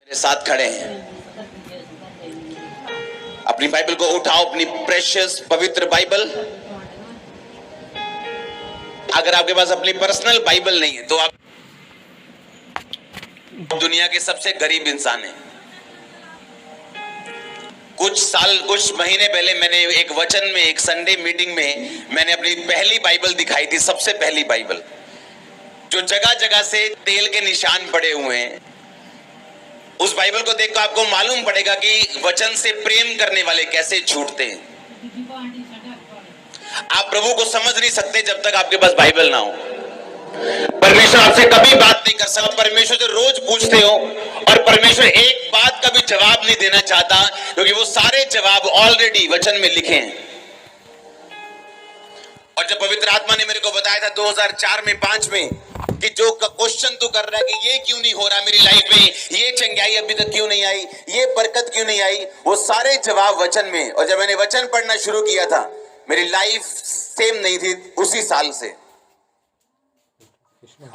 साथ खड़े हैं। अपनी बाइबल को उठाओ, अपनी प्रेशियस पवित्र बाइबल। अगर आपके पास अपनी पर्सनल बाइबल नहीं है तो आप दुनिया के सबसे गरीब इंसान हैं। कुछ महीने पहले मैंने एक वचन में, एक संडे मीटिंग में मैंने अपनी पहली बाइबल दिखाई थी, सबसे पहली बाइबल, जो जगह जगह से तेल के निशान पड़े हुए हैं। उस बाइबल को देखकर आपको मालूम पड़ेगा कि वचन से प्रेम करने वाले कैसे छूटते हैं। आप प्रभु को समझ नहीं सकते जब तक आपके पास बाइबल ना हो। परमेश्वर आपसे कभी बात नहीं कर सकता। परमेश्वर से रोज पूछते हो और परमेश्वर एक बात का भी जवाब नहीं देना चाहता, क्योंकि वो सारे जवाब ऑलरेडी वचन में लिखे हैं। और जब पवित्र आत्मा ने मेरे को बताया था 2004 में 5 में कि जो क्वेश्चन तू कर रहा है कि ये क्यों नहीं हो रहा मेरी लाइफ में, ये चंगाई अभी तक क्यों नहीं आई, ये बरकत क्यों नहीं आई, वो सारे जवाब वचन में। और जब मैंने वचन पढ़ना शुरू किया था, मेरी लाइफ सेम नहीं थी उसी साल से।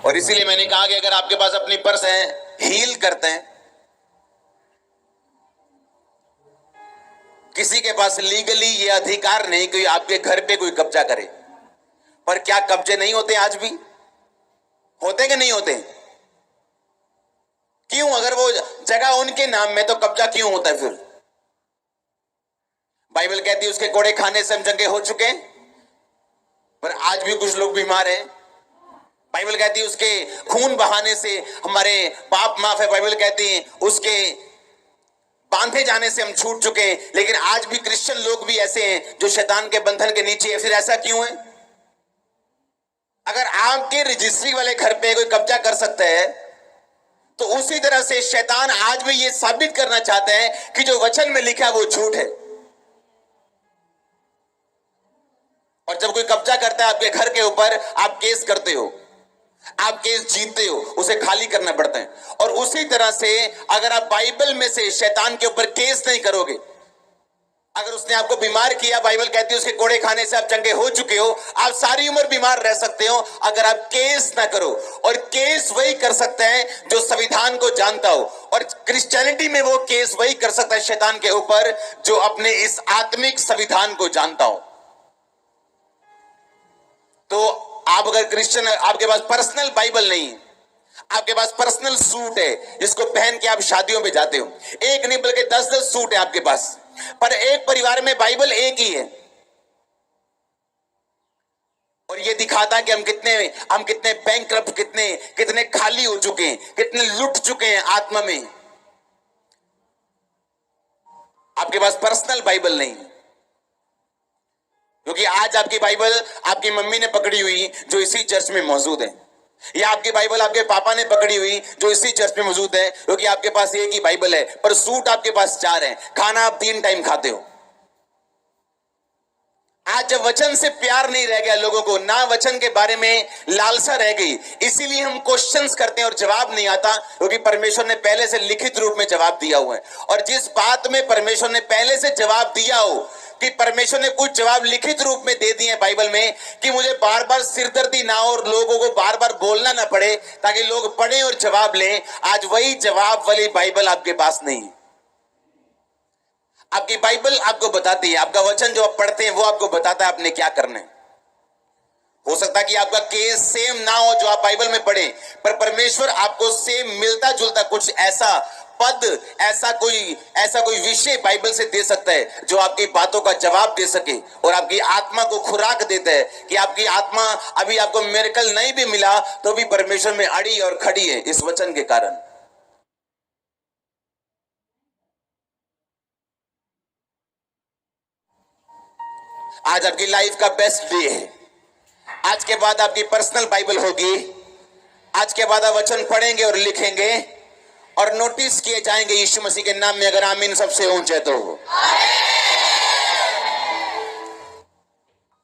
और इसीलिए मैंने कहा कि अगर आपके पास अपनी पर्स है, हील करते हैं। किसी के पास लीगली ये अधिकार नहीं कि आपके घर पे कोई कब्जा करे। पर क्या कब्जे नहीं होते? आज भी होते कि नहीं होते? क्यों? अगर वो जगह उनके नाम में तो कब्जा क्यों होता है फिर? बाइबल कहती है उसके कोड़े खाने से हम चंगे हो चुके हैं, पर आज भी कुछ लोग बीमार हैं। बाइबल कहती है उसके खून बहाने से हमारे पाप माफ है। बाइबल कहती है उसके बांधे जाने से हम छूट चुके हैं। लेकिन आज भी क्रिश्चियन लोग भी ऐसे हैं जो शैतान के बंधन के नीचे है। फिर ऐसा क्यों है? अगर आपके रजिस्ट्री वाले घर पे कोई कब्जा कर सकता है, तो उसी तरह से शैतान आज भी ये साबित करना चाहता है कि जो वचन में लिखा है वो झूठ है। और जब कोई कब्जा करता है आपके घर के ऊपर, आप केस करते हो, आप केस जीतते हो, उसे खाली करना पड़ता है। और उसी तरह से अगर आप बाइबल में से शैतान के ऊपर केस नहीं करोगे, अगर उसने आपको बीमार किया, बाइबल कहती है उसके कोड़े खाने से आप चंगे हो चुके हो, आप सारी उम्र बीमार रह सकते हो अगर आप केस ना करो। और केस वही कर सकता है जो संविधान को जानता हो। और क्रिश्चियनिटी में वो केस वही कर सकता है शैतान के ऊपर जो अपने इस आत्मिक संविधान को जानता हो। तो आप अगर क्रिश्चियन, आपके पास पर्सनल बाइबल नहीं है, आपके पास पर्सनल सूट है जिसको पहन के आप शादियों में जाते हो, एक नहीं बल्कि 10-10 सूट है आपके पास, पर एक परिवार में बाइबल एक ही है। और ये दिखाता है कि हम कितने बैंकक्रप्ट, कितने खाली हो चुके हैं, कितने लुट चुके हैं आत्मा में। आपके पास पर्सनल बाइबल नहीं, क्योंकि आज आपकी बाइबल आपकी मम्मी ने पकड़ी हुई जो इसी चर्च में मौजूद है, या आपकी बाइबल आपके पापा ने पकड़ी हुई जो इसी चर्च में मौजूद है, क्योंकि आपके पास एक ही बाइबल है, पर सूट आपके पास 4 हैं, खाना आप 3 टाइम खाते हो। आज जब वचन से प्यार नहीं रह गया लोगों को, ना वचन के बारे में लालसा रह गई, इसीलिए हम क्वेश्चंस करते हैं और जवाब नहीं आता, क्योंकि परमेश्वर ने पहले से लिखित रूप में जवाब दिया हुआ है। और जिस बात में परमेश्वर ने पहले से जवाब दिया हो, कि परमेश्वर ने कुछ जवाब लिखित रूप में दे दिए हैं बाइबल में, कि मुझे बार बार सिरदर्दी ना हो और लोगों को बार बार बोलना ना पड़े ताकि लोग पढ़ें और जवाब लें, आज वही जवाब वाली बाइबल आपके पास नहीं है। आपकी बाइबल आपको बताती है, आपका वचन जो आप पढ़ते हैं वो आपको बताता है आपने क्या करना है। हो सकता है कि आपका केस सेम ना हो जो आप बाइबल में पढ़े, पर परमेश्वर आपको सेम मिलता जुलता कुछ ऐसा पद, ऐसा कोई विषय बाइबल से दे सकता है जो आपकी बातों का जवाब दे सके और आपकी आत्मा को खुराक देता है कि आपकी आत्मा, अभी आपको मिरेकल नहीं भी मिला तो भी परमेश्वर में अड़ी और खड़ी है इस वचन के कारण। आज आपकी लाइफ का बेस्ट डे है। आज के बाद आपकी पर्सनल बाइबल होगी। आज के बाद आप वचन पढ़ेंगे और लिखेंगे और नोटिस किए जाएंगे यीशु मसीह के नाम में। अगर आमीन सबसे ऊंचे तो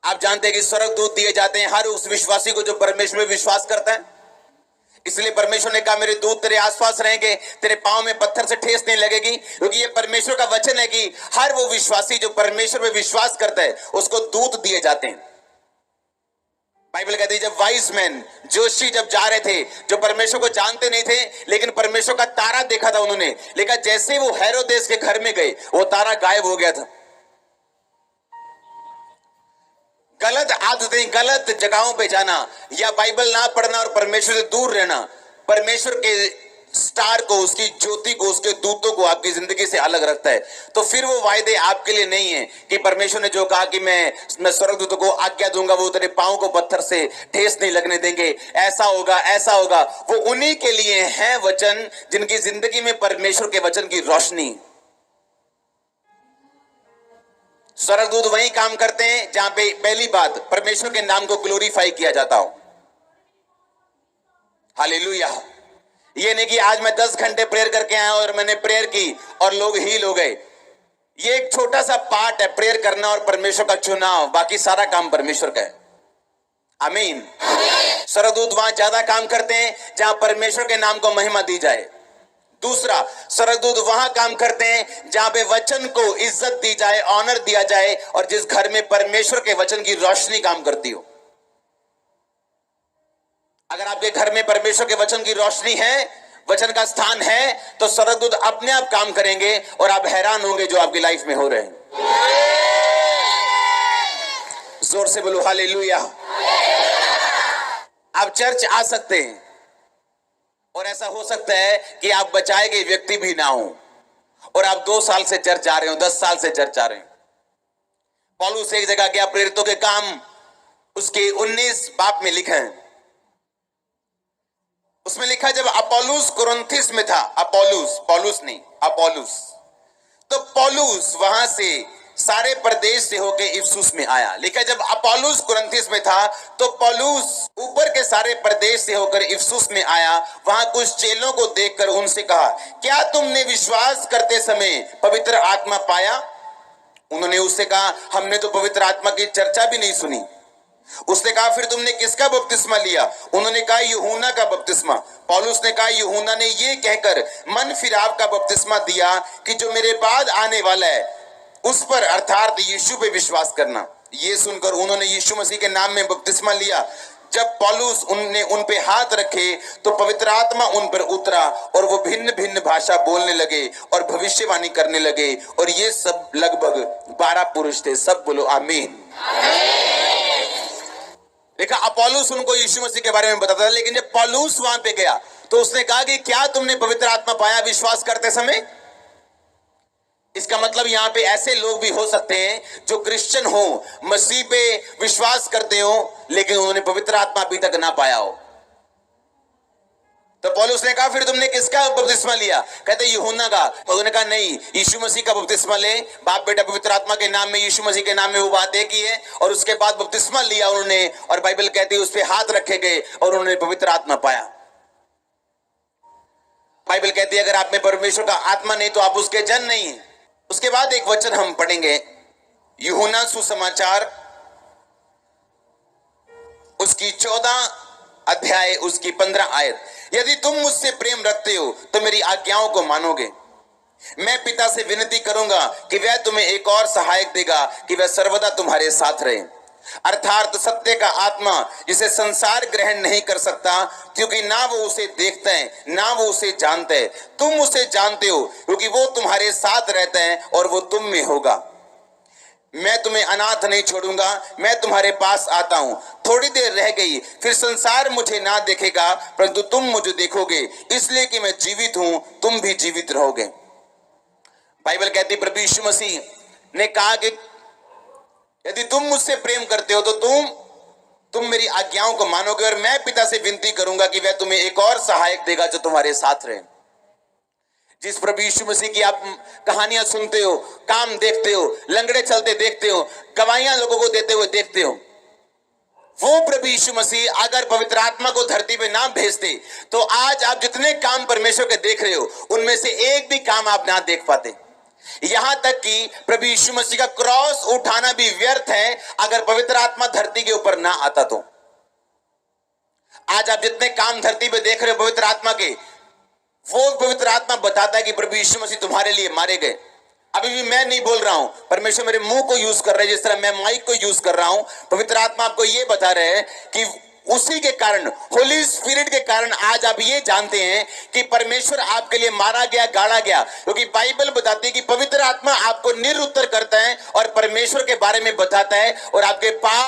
आप जानते हैं कि स्वर्गदूत दिए जाते हैं हर उस विश्वासी को जो परमेश्वर में विश्वास करता है। इसलिए परमेश्वर ने कहा मेरे दूत तेरे आसपास रहेंगे, तेरे पांव में पत्थर से ठेस नहीं लगेगी, क्योंकि ये परमेश्वर का वचन है कि हर वो विश्वासी जो परमेश्वर में विश्वास करता है उसको दूत दिए जाते हैं। बाइबल कहती है जब वाइज मैन जोशी जब जा रहे थे, जो परमेश्वर को जानते नहीं थे, लेकिन परमेश्वर का तारा देखा था उन्होंने, लेकिन जैसे वो हेरोदेस के घर में गए वो तारा गायब हो गया था। गलत आदतें, गलत जगहों पे जाना, या बाइबल ना पढ़ना और परमेश्वर से दूर रहना, परमेश्वर के स्टार को, उसकी ज्योति को, उसके दूतों को आपकी जिंदगी से अलग रखता है। तो फिर वो वायदे आपके लिए नहीं है कि परमेश्वर ने जो कहा कि मैं स्वर्गदूतों को आज्ञा दूंगा, वो तेरे पांव को पत्थर से ठेस नहीं लगने देंगे, ऐसा होगा ऐसा होगा। वो उन्हीं के लिए हैं वचन जिनकी जिंदगी में परमेश्वर के वचन की रोशनी। स्वर्गदूत वही काम करते हैं जहां पे पहली बात परमेश्वर के नाम को ग्लोरीफाई किया जाता हो। हालेलुया। ये नहीं कि आज मैं 10 घंटे प्रेयर करके आया और मैंने प्रेयर की और लोग हील हो गए। ये एक छोटा सा पार्ट है, प्रेयर करना और परमेश्वर का चुनाव, बाकी सारा काम परमेश्वर का है। आमीन। स्वर्गदूत वहां ज्यादा काम करते हैं जहां परमेश्वर के नाम को महिमा दी जाए। दूसरा, स्वर्गदूत वहां काम करते हैं जहां पे वचन को इज्जत दी जाए, ऑनर दिया जाए, और जिस घर में परमेश्वर के वचन की रोशनी काम करती हो। अगर आपके घर में परमेश्वर के वचन की रोशनी है, वचन का स्थान है, तो स्वर्गदूत अपने आप काम करेंगे और आप हैरान होंगे जो आपकी लाइफ में हो रहे हैं। जोर से बोलो हालेलुया। आप चर्च आ सकते हैं और ऐसा हो सकता है कि आप बचाए गए व्यक्ति भी ना हो और आप 2 साल से चर्च आ रहे हो, 10 साल से चर्च आ रहे हैं। पौलुस एक जगह गया, प्रेरितों के काम उसके 19 बाब में लिखा है। उसमें लिखा जब अपोलुस कुरिन्थिस में था, पौलुस नहीं, अपोलुस, तो पौलुस वहां से सारे प्रदेश से होकर इफिसुस में आया। लिखा जब अपोलुस कुरिन्थिस में था तो पौलुस ऊपर के सारे प्रदेश से होकर इफिसुस में आया। वहां कुछ चेलों को देखकर उनसे कहा, क्या तुमने विश्वास करते समय पवित्र आत्मा पाया? उन्होंने उससे कहा, हमने तो पवित्र आत्मा की चर्चा भी नहीं सुनी। उसने कहा, फिर तुमने किसका बपतिस्मा लिया? उन्होंने कहा, यूहन्ना का बपतिस्मा। पौलुस ने कहा, यूहन्ना ने ये कहकर मन फिराव का बपतिस्मा दिया कि जो मेरे बाद आने वाला है उस पर, अर्थात यीशु पे विश्वास करना। ये सुनकर उन्होंने यीशु मसीह के नाम में बपतिस्मा लिया। जब पौलुस उनने उन पे हाथ रखे तो पवित्र आत्मा उन पर उतरा और वो भिन्न भिन्न भाषा बोलने लगे और भविष्यवाणी करने लगे। और ये सब लगभग 12 पुरुष थे। सब बोलो आमीन। देखा, अपोलोस उनको यीशु मसीह के बारे में बताता था, लेकिन जब पौलुस वहां पे गया तो उसने कहा कि क्या तुमने पवित्र आत्मा पाया विश्वास करते समय? इसका मतलब यहां पे ऐसे लोग भी हो सकते हैं जो क्रिश्चियन हो, मसीह पे विश्वास करते हो, लेकिन उन्होंने पवित्र आत्मा अभी तक ना पाया हो। तो पौलुस ने कहा, फिर तुमने किसका बपतिस्मा लिया? कहते यूहन्ना का। उन्होंने कहा, नहीं, यीशु मसीह का बपतिस्मा ले। बाप बेटा पवित्र आत्मा के नाम में, यीशु मसीह के नाम में वो बात एक ही है। और उसके बाद बपतिस्मा लिया उन्होंने, और बाइबल कहती है उस पे हाथ रखे गए और उन्होंने पवित्र आत्मा पाया। बाइबल कहती है अगर आप में परमेश्वर का आत्मा नहीं तो आप उसके जन नहीं है। उसके बाद एक वचन हम पढ़ेंगे, यूहन्ना सुसमाचार उसकी 14 अध्याय उसकी 15 आयत। यदि तुम मुझसे प्रेम रखते हो तो मेरी आज्ञाओं को मानोगे। मैं पिता से विनती करूंगा कि वह तुम्हें एक और सहायक देगा कि वह सर्वदा तुम्हारे साथ रहे, अर्थात सत्य का आत्मा, जिसे संसार ग्रहण नहीं कर सकता क्योंकि ना वो उसे देखता है ना वो उसे जानता है। तुम उसे जानते हो क्योंकि वो तुम्हारे साथ रहता है और वो तुम में होगा। मैं तुम्हें अनाथ नहीं छोड़ूंगा, मैं तुम्हारे पास आता हूं। थोड़ी देर रह गई, फिर संसार मुझे ना देखेगा परंतु तुम मुझे देखोगे, इसलिए कि मैं जीवित हूं, तुम भी जीवित रहोगे। बाइबल कहती प्रभु यीशु मसीह ने कहा कि यदि तुम मुझसे प्रेम करते हो तो तुम मेरी आज्ञाओं को मानोगे, और मैं पिता से विनती करूंगा कि वह तुम्हें एक और सहायक देगा जो तुम्हारे साथ रहे। जिस प्रभु यीशु मसीह की आप कहानियां सुनते हो, काम देखते हो, लंगड़े चलते देखते हो, गवाहियां लोगों को देते हुए देखते हो, वो प्रभु यीशु मसीह अगर पवित्र आत्मा को धरती पे ना भेजते तो आज आप जितने काम परमेश्वर के देख रहे हो उनमें से एक भी काम आप ना देख पाते। यहां तक कि प्रभु यीशु मसीह का क्रॉस उठाना भी व्यर्थ है अगर पवित्र आत्मा धरती के ऊपर ना आता तो। आज आप जितने काम धरती पे देख रहे हो पवित्र आत्मा के, वो पवित्र आत्मा बताता है कि प्रभु यीशु मसीह तुम्हारे लिए मारे गए। अभी भी मैं नहीं बोल रहा हूं, परमेश्वर मेरे मुंह को यूज कर रहे हैं, जिस तरह मैं माइक को यूज कर रहा हूं। पवित्र आत्मा आपको यह बता रहे हैं कि उसी के कारण, होली स्पिरिट के कारण आज आप ये जानते हैं कि परमेश्वर आपके लिए मारा गया, गाड़ा गया, क्योंकि बाइबल बताती है कि पवित्र आत्मा आपको निरुत्तर करता है और परमेश्वर के बारे में बताता है और आपके पाप